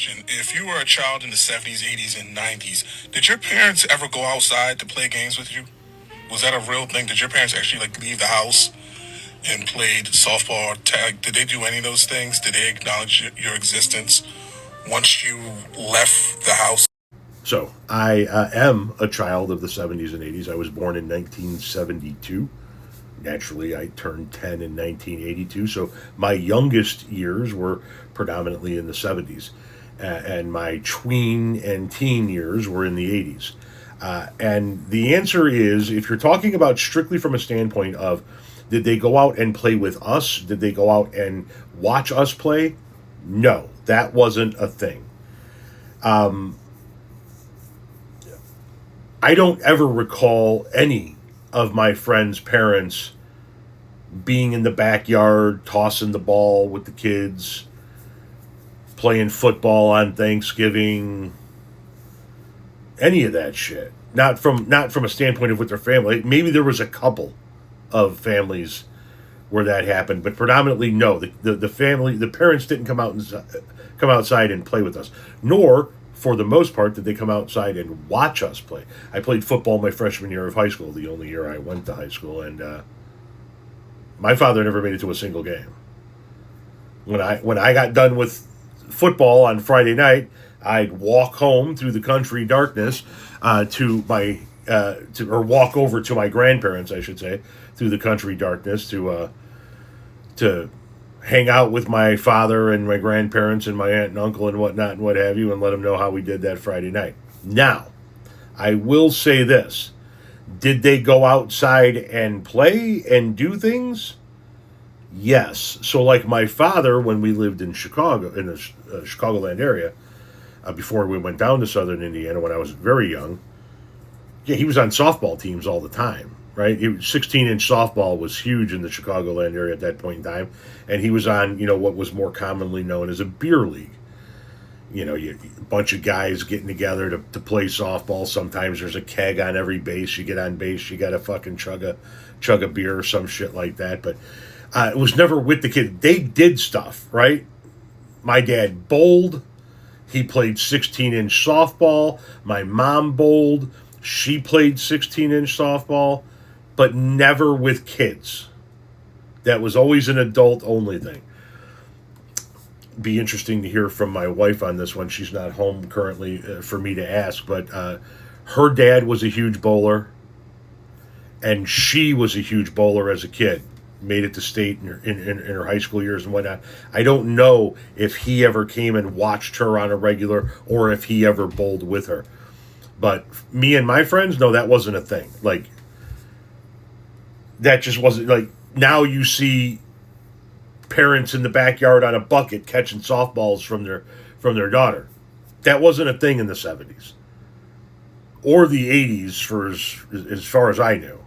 question. If you were a child in the 70s, 80s, and 90s, did your parents ever go outside to play games with you? Was that a real thing? Did your parents actually like leave the house and played softball or tag? Did they do any of those things? Did they acknowledge your existence once you left the house? So I am a child of the 70s and 80s. I was born in 1972. Naturally, I turned 10 in 1982. So my youngest years were predominantly in the 70s. And my tween and teen years were in the 80s. And the answer is, if you're talking about strictly from a standpoint of did they go out and play with us? Did they go out and watch us play? No, that wasn't a thing. I don't ever recall any of my friends' parents being in the backyard, tossing the ball with the kids, playing football on Thanksgiving, any of that shit. Not from a standpoint of with their family. Maybe there was a couple of families where that happened, but predominantly no. The family, the parents didn't come outside and play with us, nor for the most part did they come outside and watch us play. I played football my freshman year of high school, the only year I went to high school, and my father never made it to a single game. When I got done with football on Friday night, I'd walk home through the country darkness or walk over to my grandparents, I should say, through the country darkness to hang out with my father and my grandparents and my aunt and uncle and whatnot and what have you, and let them know how we did that Friday night. Now, I will say this: did they go outside and play and do things? Yes. So, like my father, when we lived in Chicago, in the Chicagoland area, before we went down to Southern Indiana when I was very young, yeah, he was on softball teams all the time, right? 16-inch softball was huge in the Chicagoland area at that point in time, and he was on, what was more commonly known as a beer league. A bunch of guys getting together to play softball. Sometimes there's a keg on every base. You get on base, you got to fucking chug a beer or some shit like that. But it was never with the kid. They did stuff, right? My dad bowled. He played 16-inch softball. My mom bowled. She played 16-inch softball, but never with kids. That was always an adult-only thing. Be interesting to hear from my wife on this one. She's not home currently for me to ask, but her dad was a huge bowler, and she was a huge bowler as a kid. Made it to state in her high school years and whatnot. I don't know if he ever came and watched her on a regular or if he ever bowled with her. But me and my friends, no, that wasn't a thing. Like, that just wasn't, like, now you see parents in the backyard on a bucket catching softballs from their daughter. That wasn't a thing in the 70s. Or the 80s, for as far as I knew.